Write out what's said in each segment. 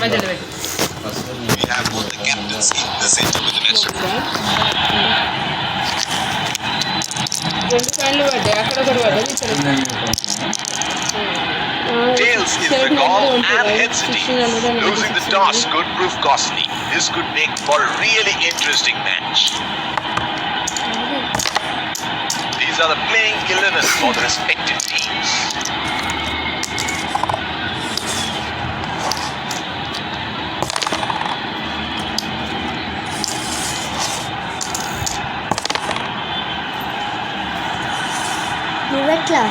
We have both the captains in the center with the match. Tails is the call and heads it is. Losing the toss could prove costly. This could make for a really interesting match. These are the playing 11 for the respective teams. నువ్వెట్లా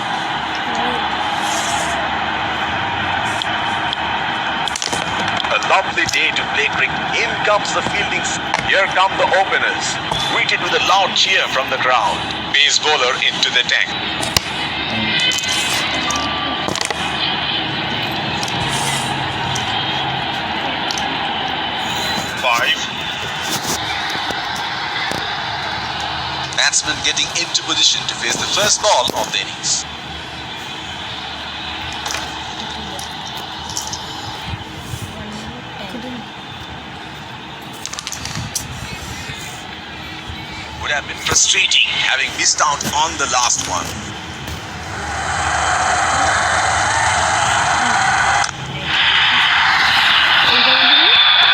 A lovely day to play cricket. In comes the fieldings. Here come the openers. Greeted with a loud cheer from the crowd. Pace bowler into the tank. Five. Batsman getting into position to face the first ball of the innings. Would have been frustrating having missed out on the last one.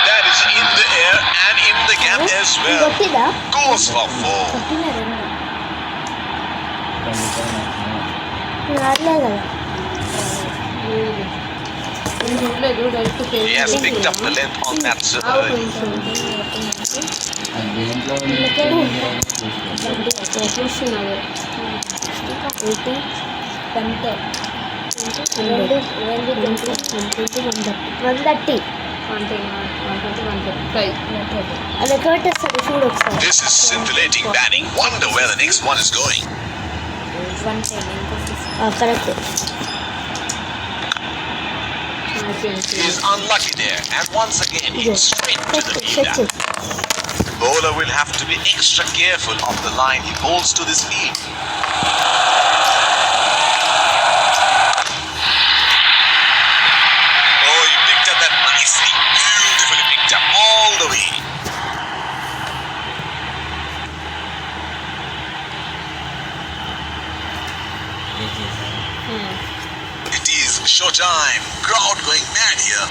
That is in the air and in the gap as well. కొట్టిదా Goes for four. రాట్లే కదా He has picked up the length on that early. This is scintillating batting. Wonder where the next one is going. Correct He is unlucky there and once again hits straight to the fielder. Bowler will have to be extra careful of the line he holds to this field. Oh, he picked up that nicely. Beautifully picked up all the way. It is showtime. Crowd going mad here.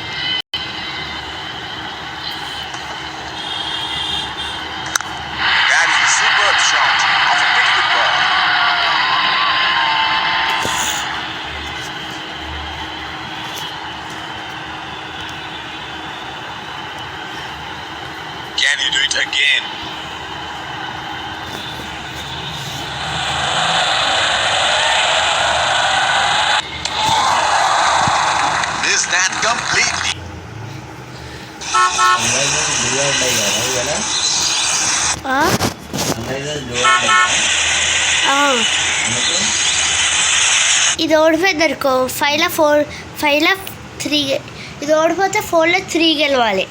That is a superb shot of a pretty good ball. Can he do it again? Missed that completely. ఇది ఓడిపోయింది అనుకో 5లో 3 ఇది ఓడిపోతే 4లో 3 గెలవాలి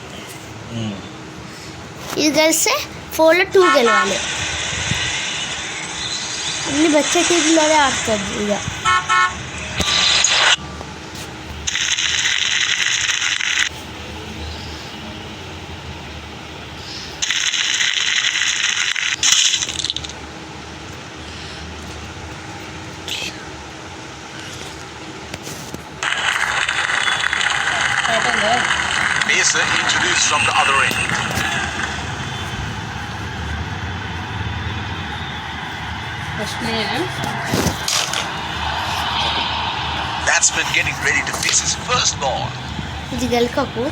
ఇది గెలిస్తే 4లో 2 గెలవాలి అన్ని బచ్చ టీంలోనే ఆడుతుంది ఇక Pacer introduced from the other end. Batsman getting ready to face his first ball. ఇది గెలకకు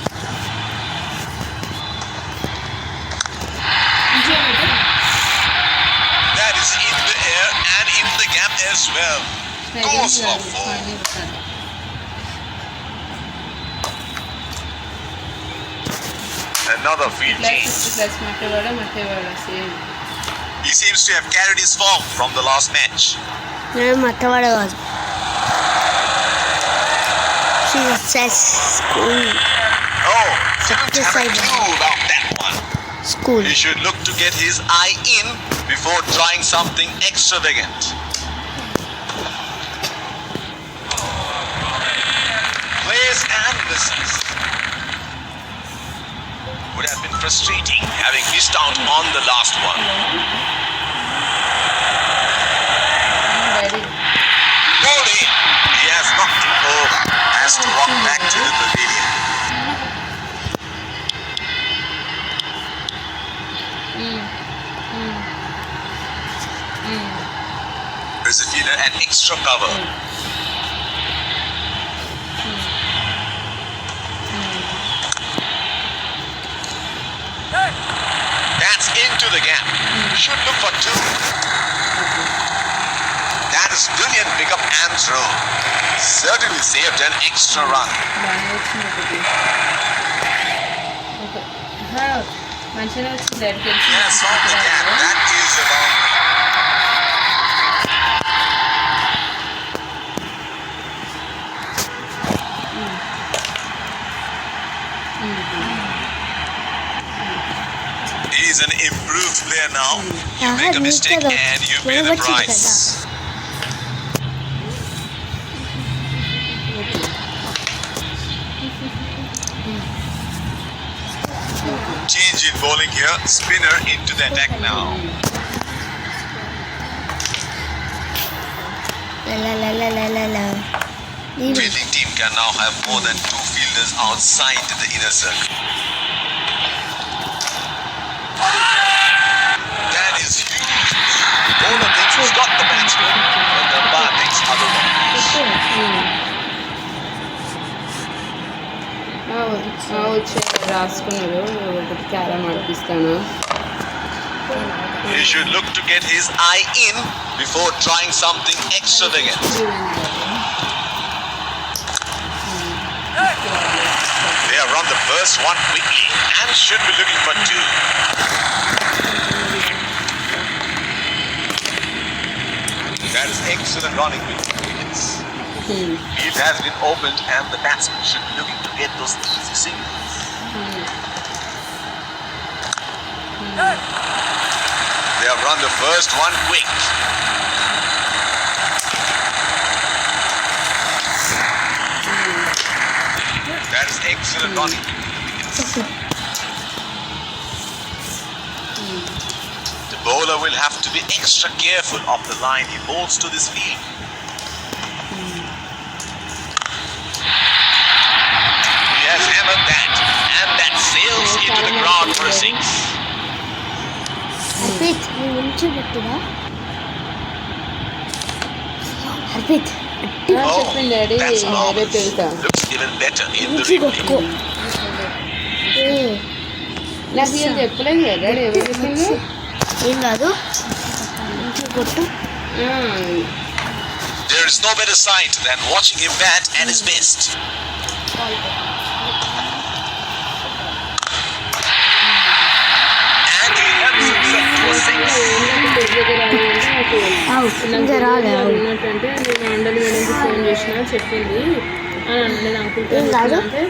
That is in the air and in the gap as well. Goes for four. Another field change. He seems to have carried his form from the last match. నేను మట్టవాడ కాదు school Oh, didn't have a clue about that one. School He should look to get his eye in before trying something extravagant. Plays and misses. would have been frustrating having missed out on the last one. Ball in. He has knocked it over. Has to walk back to the pavilion. Brazilian an extra cover. That's into the gap. Should look for two. That is brilliant pickup and throw. Certainly saved an extra run. మంచిగా వచ్చింది Yes, on the gap. That is a boundary. He is an improved player now. You make a mistake and you pay the price. Change in bowling here. Spinner into the attack now. Fielding team can now have more than two fielders outside the inner circle. That is huge. Bowler thinks he's got the batsman, but the umpire thinks otherwise. వచ్చి రాసుకున్నారు ఒకటి carom ఆడిపిస్తాను. He should look to get his eye in before trying something extravagant. They have run the first one quickly and should be looking for two. That is excellent running with wickets. It has been opened and the batsman should be looking to get those easy singles. They have run the first one quick. That is excellent running with wickets. The bowler will have to be extra careful of the line he bowls to this field. He has hammered that, and that sails into the ground for a six. Harpreet నువ్వు ఉంచి పెట్టినా హర్పిత్ చెప్పింది daddy that's marvelous. రేపు వెళ్తా. Looks even better in the ఉంచి replay. కొట్టుకో నాకు ఏం చెప్పలేదు కదా డాడీ ఎవరు చెప్పింది. ఏం కాదు ఉంచి కొట్టు There is no better sight than watching him bat at his best. And he helps himself to a six. ఇంకా రాలే ఉన్నట్టంటే నేను అండలి మేడంకి ఫోన్ చేసిన చెప్పింది అని అనలేదు అనుకుంటాను. అంటే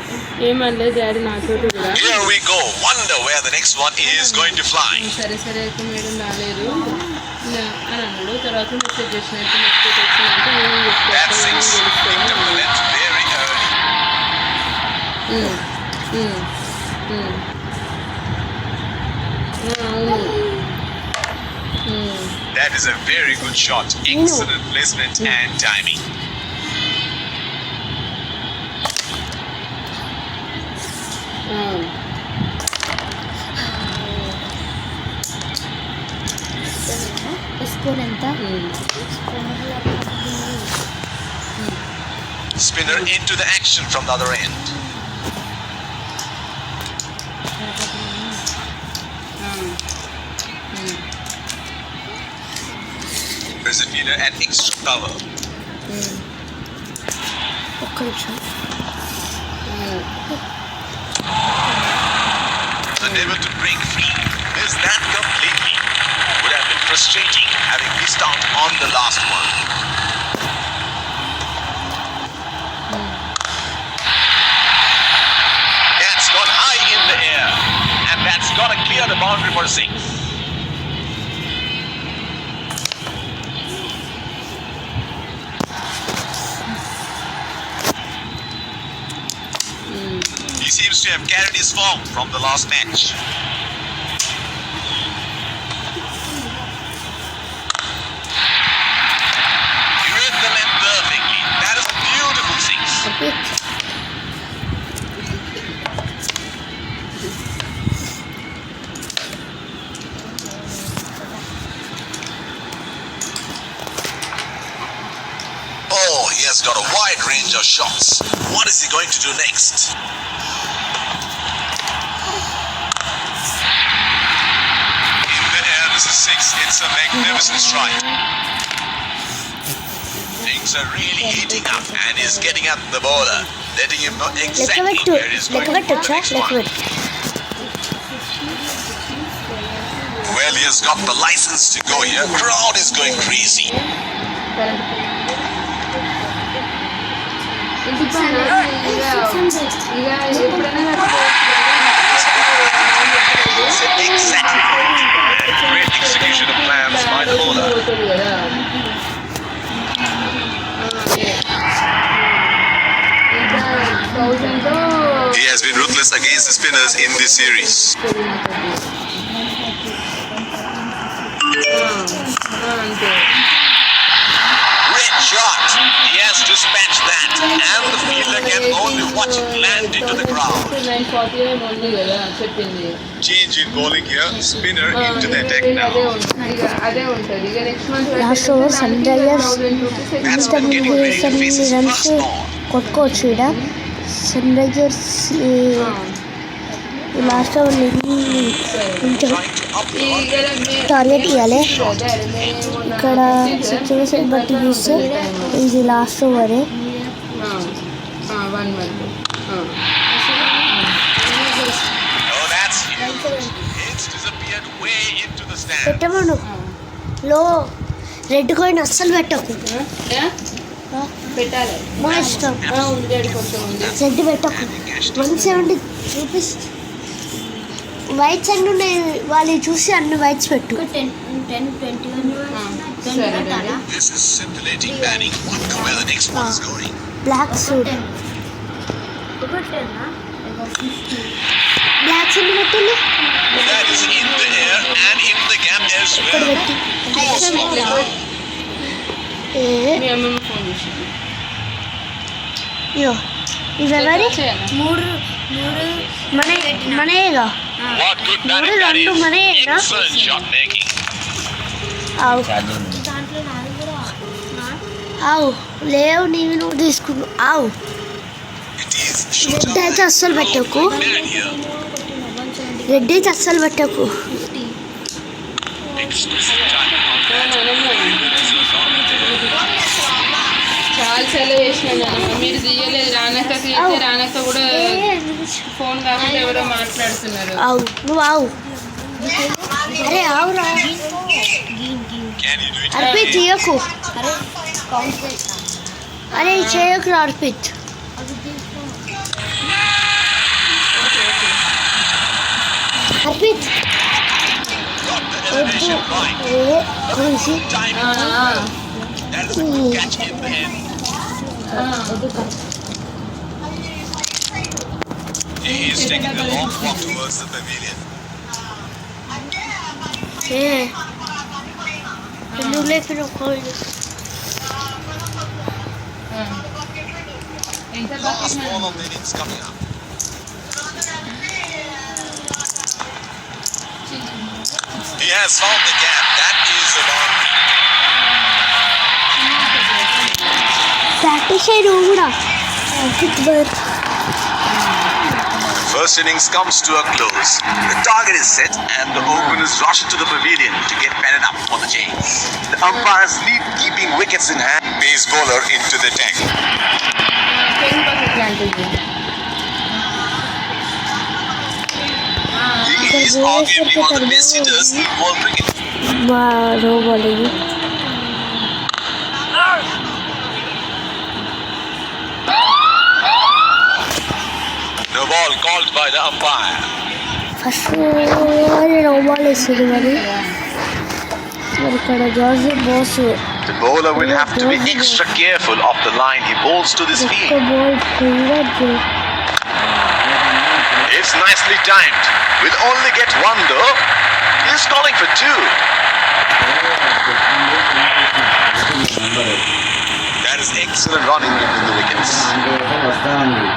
ఏమనలేదు డాడీ నాతోటి కూడా. Here we go. Wonder where the next one is going to fly. సరే సరే అయితే మేడం రాలేదు అని అన్నాడు. తర్వాత మెసేజ్ చేసిన అయితే మెసేజ్ వచ్చిందంటే నేను That six picked up the length very early. అవును. That is a very good shot. Excellent placement and timing. Score ఎంత Spinner into the action from the other end. Brazilian an extra cover. ఒక్క నిమిషం Unable to break free. Missed that completely. Would have been frustrating having missed out on the last one. That's gone high in the air. And that's gonna clear the boundary for six. He seems to have carried his form from the last match. He read the length perfectly. That is a beautiful six. Harpreet. Oh, he has got a wide range of shots. What is he going to do next? In the air, this is six. It's a magnificent strike. Things are really heating up, and he's getting at the bowler, letting him know exactly where he's going to put the next one. Well, he has got the license to go here. Crowd is going crazy. Exactly. Great execution of plans by the bowler. He has been ruthless against the spinners in this series. Great shot. He has dispatched that, and the fielder can only watch it land into the ground. Change in bowling here. Spinner into the deck now. Last over Sunrisers Batsman getting ready to face his first ball. కొట్టుకోవచ్చు ఇక్కడ Sunrisers last over కొంచెం target ఇవ్వాలి ఇక్కడ situation బట్టి చూస్తే ఇది last ఓవరే Oh, that's huge. It's disappeared way into the stand. పెట్టమను లో రెడ్ కాయిన్ అస్సలు పెట్టకు పెట్టాలి మా ఇష్టం ఉంది కొంచెం ఉంది రెడ్ పెట్టకు 170 రూపీస్ వైట్స్ అన్ని ఉన్నాయి వాళ్ళు చూసి అన్ని వైట్స్ పెట్టు This is scintillating batting. Look where the next one is going. Black suit blocks ఎన్ని పెట్టింది That is in the air and in the gap as well. Goes for four. మీ అమ్మమ్మ phone చేసింది ఇగో ఇవెవరి మనయేగా What good batting that is. Excellent shot making. ఆవు ఆవు లేవు నువ్వు తీసుకున్నావు ఆవు It is short రెడ్ అయితే అస్సలు పెట్టకు man here. రెడ్ అయితే అస్సలు పెట్టకు Exquisite timing on that. చాలా సార్లు చేసినాను నాన్నమ్మ మీరు తీయలేదు రానక్కకి అయితే రానక్క కూడా ఫోన్ కాకుండా ఎవరో మాట్లాడుతున్నారు ఆవు నువ్వు ఆవు అరే ఆవురా Can you do it? Arpit తీయకు అరే చేయకురా Arpit Arpit Got the elevation right. కలిసి Timing. That is a good catch in the end. He is taking the long walk towards the pavilion. నువ్వు లేపిన call Last ball of the innings coming up. He has found the gap. That is a boundary. Practice అయ్యి నువ్వు కూడా First innings comes to a close. The target is set and the openers rush into the pavilion to get padded up for the chase. The umpires lead keeping wickets in hand. Pace bowler into the deck. He is arguably one of the best hitters in world cricket. మా రోబోలు No ball called by the umpire. First రోబాల్ వేస్తుంది మరి ఇక్కడ George Bass The bowler will have to be extra careful of the line he bowls to this ఒక్క field. Ball కూడా Nicely timed. We'll only get one though. He's calling for two. That is excellent running between the wickets. వస్తా ఉంది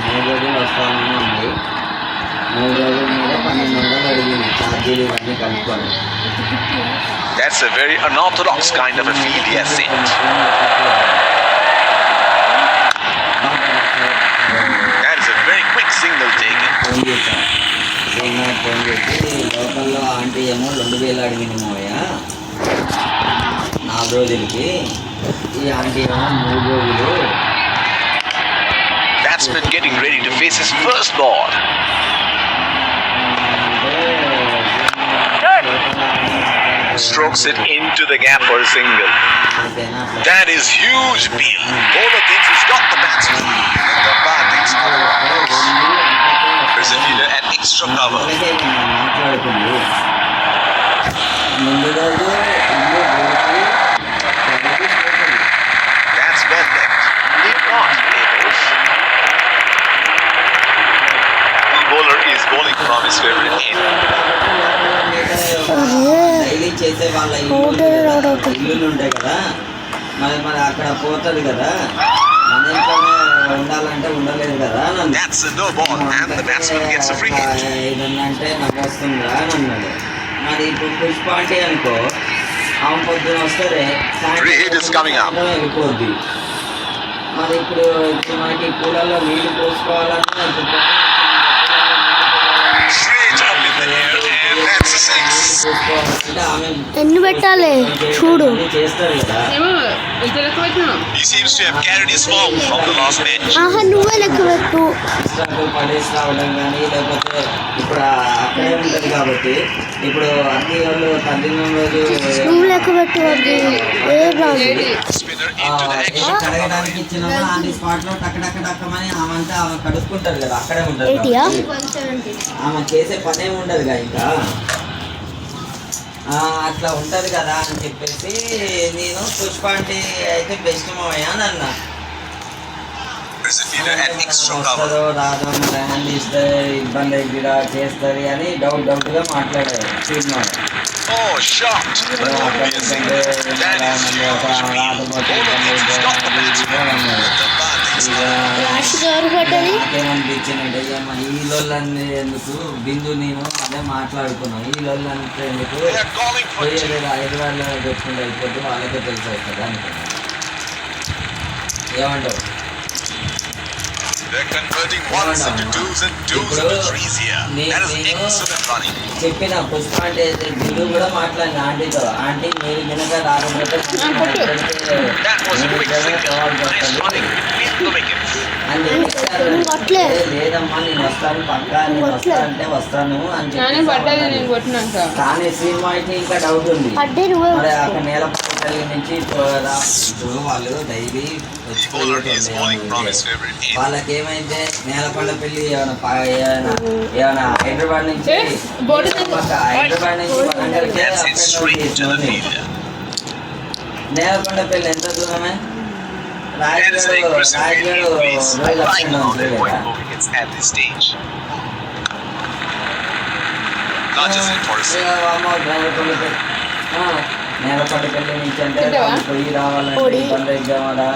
3 రోజులు వస్తానని ఉంది 3 రోజుల మీద 1200 అడిగింది ఛార్జీలు ఇవన్నీ కలుపుకొని. That's a very unorthodox kind of a field he has set. That is a very quick signal taken. Phone చేసి లోకల్లో ఆంటీ ఏమో 2000 అడిగింది మావయ్య 4 రోజులకి, ఈ ఆంటీ ఏమో 3 రోజులు. Batsman getting ready to face his first ball. Strokes it into the gap for a single. That is huge appeal. Bowler thinks he's got the batsman. And the bat thinks otherwise. There's a fielder at extra cover. మాట్లాడుకుంది ముందు రోజు That's well left. Did not labels. The bowler is bowling from his favorite end. Daily చేసే వాళ్ళ ఇల్లులు ఉంటాయి కదా, మరి అక్కడ పోతుంది కదా, మన ఇంట్లోనే ఉండాలంటే ఉండలేదు కదా అని అన్నాడు. That's a no ball and the batsman gets a free hit. ఏదన్నంటే నాకు వస్తుందా అని అన్నాడు. మరి ఇప్పుడు పుష్పాంటి అనుకో, ఆమె పొద్దున వస్తుంది Free hit is coming up. వెళ్ళిపోద్ది. మరి ఇప్పుడు మనకి కూలర్లో నీళ్లు పోసుకోవాలన్నా ఇప్పుడు Straight up in the air and that's a six. పోసుకోవాలంటే ఆమె ఎన్ని పెట్టాలి చూడు. చేస్తారు కదా. ఏమో ఇద్దరికి వచ్చినాం. He seems to have carried his form from the last match. ఆహా నువ్వే లెక్క పెట్టు. ఇష్టాలు పడేసి రావడం కానీ, లేకపోతే ఇప్పుడు అక్కడే ఉంటుంది కాబట్టి ఇప్పుడు అన్ని వాళ్ళు 18 రోజు నువ్వు లెక్క పెట్టు అది ఏ రాదు. Spinner into the action. కడగడానికి ఇచ్చిన ఆన్ ది స్పాట్ లో టక్ టక్ టక్కమని ఆమె కడుక్కుంటారు కదా, అక్కడే ఉంటుంది ఏంటియా? కాబట్టి ఆమె చేసే పనే ఉండదుగా ఇంకా. అట్లా ఉంటుంది కదా అని చెప్పేసి నేను పుష్పాంటి అయితే బెస్ట్ మావయ్య అని అన్నా. There's a fielder at extra cover. వస్తుందో రాదో మరి హ్యాండ్ ఇస్తే ఇబ్బంది అవుతుందా చేస్తుంది అని డౌట్గా మాట్లాడారు cinema. Oh, shot. But not be a single. That is huge appeal. Bowler thinks he's got the batsman. The bat thinks otherwise. Last ఎవరు పడ్డది? నాకేమనిపించిందంటే ఈ లోళ్ళన్నీ ఎందుకు బిందు నేను అదే మాట్లాడుకున్నాం, ఈ లోళ్ళంతా ఎందుకు They are calling for two. పోయేది హైదరాబాద్లో పెట్టుకుంటే అయిపోతే వాళ్ళకే తెలిసి వస్తుంది అనుకున్నాను. ఏమంటావు? They're converting ones into twos and twos into threes here. That is excellent running. చెప్పిన పుష్ప అంటే బిందు కూడా మాట్లాడిన ఆంటీతో, ఆంటీ మీరు కనుక రాకపోతే That was a quick single. Nice running. Hit the wicket. అని చెప్పి లేదమ్మా నేను వస్తాను పక్కా, నేను వస్తా అంటే వస్తాను అని నానే పడ్డది నేను చెప్పి. కొట్టినాక. కానీ సినిమా అయితే ఇంకా డౌట్ ఉంది. పడ్డే నువ్వే మరి వస్తావు. అక్కడ నేలపల్లి నుంచి ఇప్పుడు వాళ్ళు daily The bowler is bowling from his favorite end. వాళ్ళకి ఏమైతే నేలకొండపల్లి ఏమైనా హైదరాబాద్ నుంచి హైదరాబాద్ నుంచి వరంగల్కి That's it straight to the fielder. Nelakondapalli ఎంత దూరమే? That is an aggressive fielding place. I like how they're going Nelakondapalli for wickets at this stage. Nudges it for a single. Nelakondapalli నుంచి అంటే తింటావా? వాళ్ళు పోయి రావాలంటే పొడి. ఇబ్బంది అవుతామా,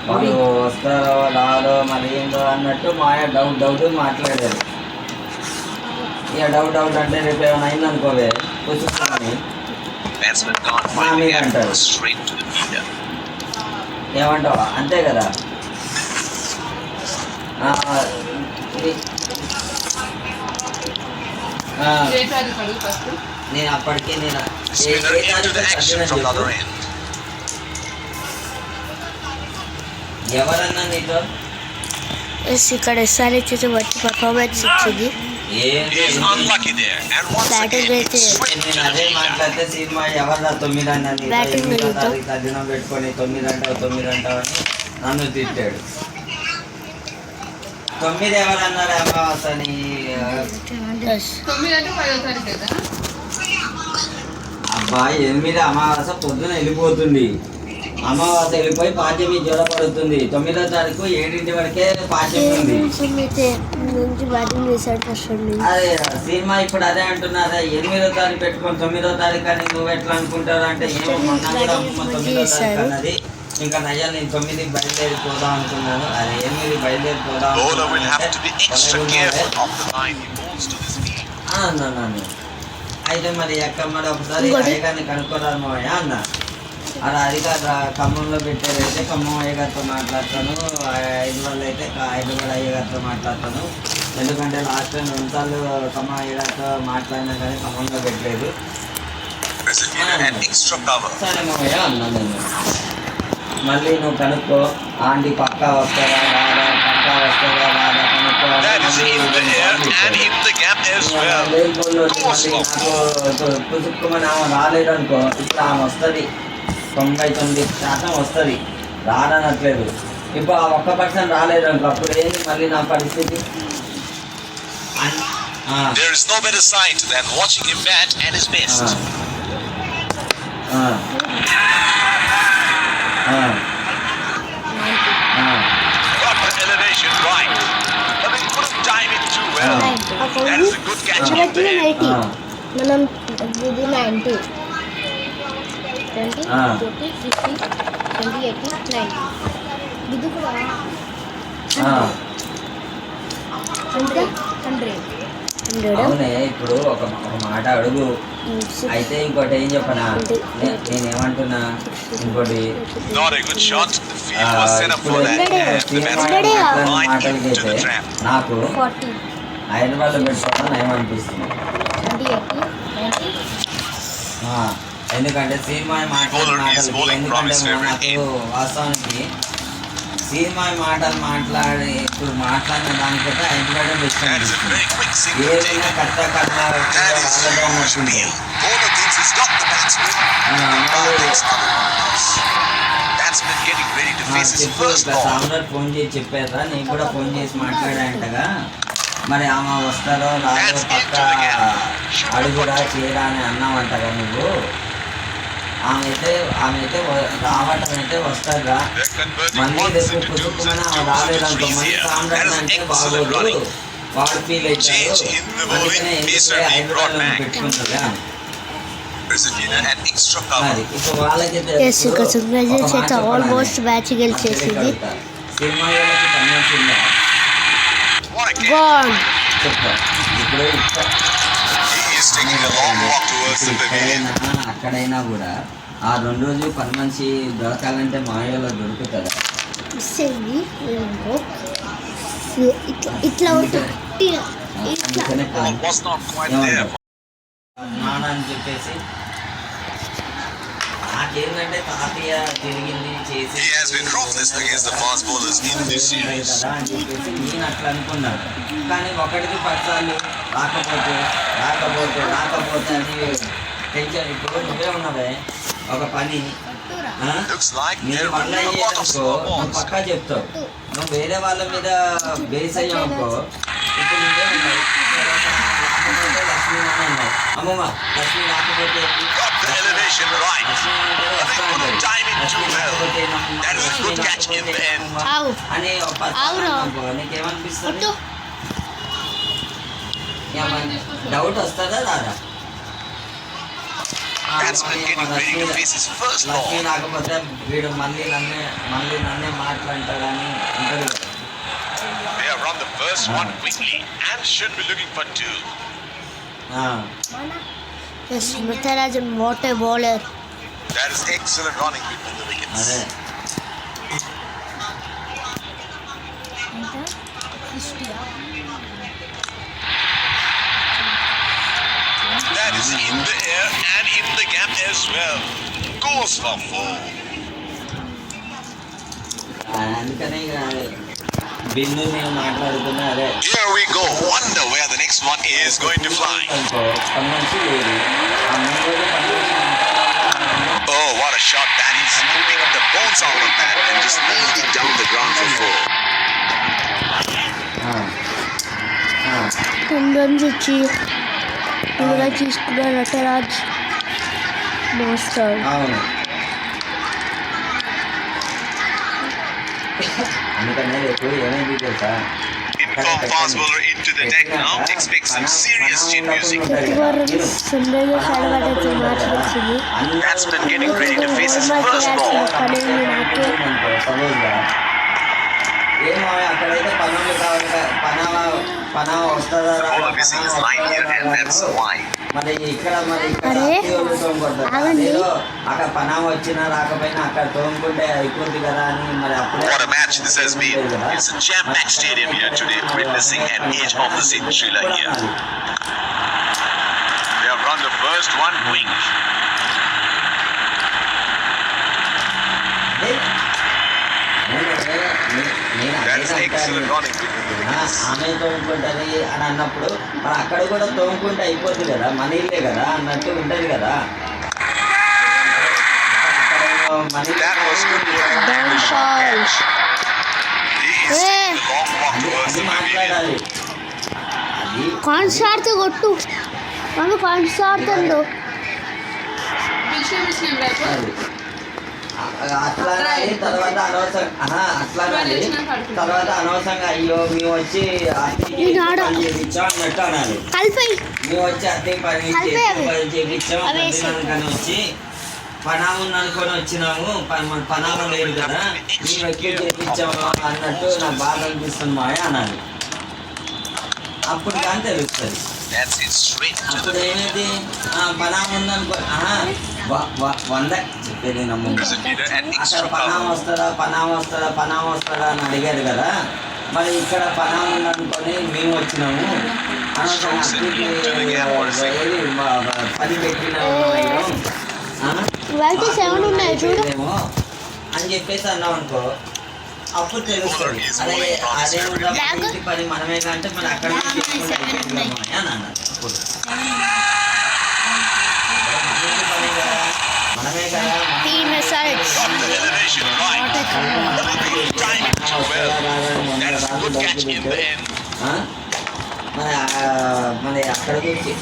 వాళ్ళు వస్తారో రాదో మరి ఏందో అన్నట్టు మాయ డౌట్ మాట్లాడారు. ఇక డౌట్ అంటే రేపు ఏమైనా అయిందనుకోవే కూర్చుని Batsman gone finding after straight to the fielder. ఏమంటావా? అంతే కదా. చేసారు కడుగు ఫస్ట్. నేను అప్పటికే నేను Spinner into the action from the other end. ఎవరన్నా నీతో ఎస్ ఇక్కడ ఎస్ఆర్హెచ్ బట్టి పర్ఫార్మెన్స్ ఇచ్చింది. He is unlucky there and once Batting again అయితే straight to నేను the అదే fielder. మాట్లాడితే సినిమా ఎవరిదా 9 అన్నది Batting 8వ వెళ్తాం. తారీఖు అదినం పెట్టుకొని 9 అంటావు అని నన్ను తిట్టాడు. 9 ఎవరన్నారు అమావాస అని? ఎస్ 9 అంటే 10వ తారీఖు కదా. అబ్బా 8 అమావాస పొద్దున వెళ్ళిపోతుంది, అమావాస్య వెళ్ళిపోయి పాడ్యమి జ్వరపడుతుంది. 9వ తారీఖు 7 వరకే పాడ్యమి ఉంది. అదే సినిమా ఇప్పుడు అదే అంటున్నారా, 8వ తారీఖు పెట్టుకొని 9వ తారీఖు అని నువ్వు ఎట్లా అనుకుంటారు అంటే ఏమో మొన్న కూడా 9వ తారీఖు అన్నది. ఇంకా నయ్యా నేను 9కి బయలుదేరిపోదాం అనుకున్నాను. అది 8 బయలుదేరిపోదాం అన్నాను. అయితే మరి ఎక్కడ మరి ఒకసారి అయ్యగారిని కనుక్కోరాదు మావయ్య అన్న. అలా అధికారు ఖమ్మంలో పెట్టారైతే ఖమ్మం అయ్యగారితో మాట్లాడతాను, 5 వాళ్ళు అయితే 5 అయ్యగారితో మాట్లాడతాను. ఎందుకంటే లాస్ట్ టైం 2 సార్లు ఖమ్మం అయ్యగారితో మాట్లాడినా కానీ ఖమ్మంలో పెట్టలేదు. సరే మావయ్య అన్నా నేను. మళ్ళీ నువ్వు కనుక్కో, ఆంటీ పక్కా వస్తారా రాదా, పక్కా వస్తారా రాదా కనుక్కో. నాకు పుసుక్కుమని ఆమె రాలేదనుకో, ఇప్పుడు ఆమె వస్తుంది 99% వస్తుంది, రానట్లేదు. ఇప్పుడు ఆ 1% రాలేదనుకో, అప్పుడు ఏంటి మళ్ళీ నా పరిస్థితి? There is no better sight than watching him bat at his best. Got the elevation right, but they couldn't time it too well. That is a good catch in there. మనం ఇది 90 20 30 50 20 80 90 ఇది కూడా 100 అవునే. ఇప్పుడు ఒక మాట అడుగు. అయితే ఇంకోటి ఏం చెప్పనా, నేనేమంటున్నా ఇంకోటి, Not a good shot. The field was set up for that. The batsman right into the trap. నాకు 40 హైదరాబాద్లో పెట్టుకోవడం ఏమనిపిస్తుంది. 20 80 90 ఎందుకంటే సినిమా మాటలు ఎందుకంటే నాకు వాస్తవానికి సినిమా మాటలు మాట్లాడి ఇప్పుడు మాట్లాడిన దానికైతే Hyderabad best That is a అనిపిస్తుంది. very quick single ఏదైనా take. కట్ట కట్ట That is Spiel. Bowler thinks he's got the batsman. Bowler thinks otherwise. Batsman getting ready to face his first ball. Samrat phone చేసి చెప్పారా, నేను కూడా ఫోన్ చేసి మాట్లాడాంటగా. మరి ఆమె వస్తారో రాదో పక్క అడుగురా చేయరా అని అన్నావంటగా నువ్వు. ఆమె అయితే రావటం అయితే వస్తారా, మళ్ళీ రేపు పుట్టుకుని ఆమె రాలేదనుకో, మళ్ళీ సామ్రాట్ అంటే బాగోదు, వాడు ఫీల్ అవుతారు. అందుకనే ఎందుకంటే హైదరాబాద్లో పెట్టుకుంటుందా మరి ఇప్పుడు వాళ్ళకైతే ఆల్మోస్ట్ మ్యాచ్ గెలిచేసింది. సినిమా వాళ్ళకి కన్విన్సిందా చెప్తా. ఇప్పుడు He is taking a long walk towards the pavilion. అక్కడైనా కూడా ఆ 2 రోజులు పని మనిషి దొరకాలంటే మాయలో దొరుకుతుందా? ఇట్లా ఉంటుంది అందుకనే Was not quite there. నాన్న అని చెప్పేసి నాకేంటంటే తాతయ్య తిరిగింది చేసి He has been ruthless against the fast bowlers in this series. కదా అని చెప్పేసి నేను అట్లా అనుకున్నాను. కానీ 1కి 10 సార్లు రాకపోతే అని టెన్షన్. ఇప్పుడు నువ్వే ఉన్నావే ఒక పని, Looks like నేను there పనులు will be a lot of అయ్యానుకో slow నువ్వు balls. పక్కా చెప్తావు. నువ్వు వేరే వాళ్ళ మీద బేస్ అయ్యావుకో, ఇప్పుడు నువ్వే ఉన్నావు రాకపోతే లక్ష్మీ అని అన్నావు. అమ్మమ్మ లక్ష్మీ రాకపోతే Got the elevation right. Lakshmi అంటే But వస్తా they couldn't అంటాడు. time it too Lakshmi well. రాకపోతే That is a good catch in the end. ఆవు అని ఒక 10 సార్లు అన్నావు. నీకేమనిపిస్తుంది? డౌట్ వస్తుందా రాదా? Batsman getting ready to face his first Lakshmi ball. రాకపోతే వీడు మళ్ళీ నన్నే మాట్లాడతాడని ఉంటుంది కదా. They have run the first one quickly and should be looking for 2. స్మితరాజన్ what a bowler. That is excellent running between the wickets. అదే That is in the air and in the gap as well. Goes for 4. అందుకనే ఇక బిన్ను నేను మాట్లాడుతున్నా. అదే Here we go. Wonder where the next one is going to fly. అనుకో పని మనిషి లేదు, ఆ 3 రోజులు పని మనిషి మాట్లాడాలి. Oh, what a shot that is. He picked the bones out of that and just nailed it down the ground for 4. Runs ఇచ్చి ఇలా తీసుకున్న నటరాజ్ మోస్టర్. అవును అందుకనే రేపు ఏమైంది తెలుసా, Inform fast bowler into the deck now. Expect some serious chin music. సుందరగా కనబడుతూ మాట్లాడుతుంది. Batsman getting ready to face his first ball. ఏమో అక్కడైతే పనులు కావాలి, పనా వస్తుందా Bowler missing his line here, and that's why. మరి ఇక్కడ అరే, ఆగండి. ఏదో అక్కడ పనా వచ్చినా రాకపోయినా అక్కడ తోముకుంటే అయిపోద్ది కదా అని మరి అప్పుడే What a match this has been. It's a jam-packed stadium here today, witnessing an age of the century here. They have run the first one wing. That is excellent running between the wickets. ఆమె తోముకుంటది అని అన్నప్పుడు మరి అక్కడ కూడా తోముకుంటే అయిపోద్ది కదా, మన ఇల్లే కదా అన్నట్టు ఉంటది కదా. That was good work. Down shot. He is taking the long walk towards the pavilion. మాట్లాడాలి అది కాన్సార్తో కొట్టు మమ్మీ కాన్సార్తో విషయం విషయం రేపు అది. అట్లా అనాలి, తర్వాత అనవసరంగా అట్లా అనాలి, తర్వాత అనవసరంగా అయ్యో మేము వచ్చి అతికి పని చేయించాం అన్నట్టు అనాలి. కలిపి మేము వచ్చి అతికి పని చేయించాం కానీ వచ్చి పనాముని అనుకొని వచ్చినాము, మన పనామం లేదు కదా మేము ఎక్కువ చేయించాము అన్నట్టు నాకు బాధ అనిపిస్తుంది మా అనాలి. అప్పుడు కానీ తెలుస్తుంది. That's it straight to అప్పుడు the ఏమైంది పనామం ఉందనుకో వంద చెప్పేది నమ్ము. అక్కడ పనామ వస్తుందా అని అడిగారు కదా, మరి ఇక్కడ పనామ ఉందనుకొని మేము వచ్చినాము పది పెట్టినాము ఇవాళ 7 ఉన్నాయి చూడు. అని చెప్పేసి అన్నాం అనుకో, అప్పుడు తెలుస్తుంది. అదే అదే ఇంటి పని మనమే కంటే మన అక్కడ అని అన్నారు. అప్పుడు మనమే కదా Team results. the elevation right. Good timing too well. That is a good catch in the end. మన అక్కడ గురించి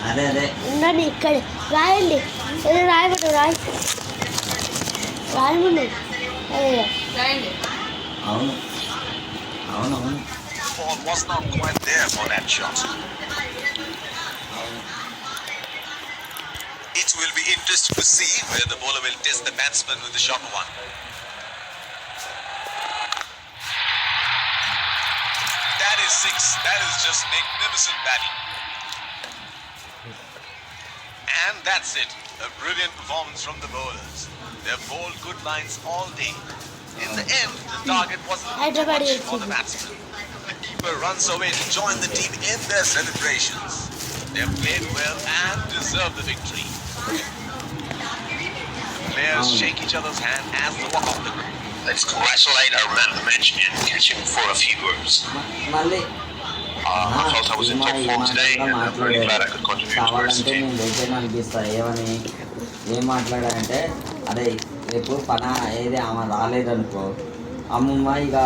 అదే అదే ఉండండి ఇక్కడ రాయండి, ఏదో రాయబడు రాయమని. రాయండి. అవును అవునవును Ball was not quite there for that shot. It will be interesting to see where the bowler will test the batsman with the short one. That is 6. That is just magnificent batting. And that's it. A brilliant performance from the bowlers. They have bowled good lines all day. In the end, the target wasn't too much for the batsman. The keeper runs away to join the team in their celebrations. They have played well and deserve the victory. The players shake each other's hand as they walk off the ground. Let's congratulate our man of the match and catch him for a few words. మళ్ళీ I felt I was in top form today and I'm very glad I could contribute towards the కావాలంటే team. నేను దగ్గర అనిపిస్తా. ఏం మాట్లాడారంటే అదే రేపు పనా ఏది ఆమె రాలేదనుకో, అమ్మమ్మ ఇక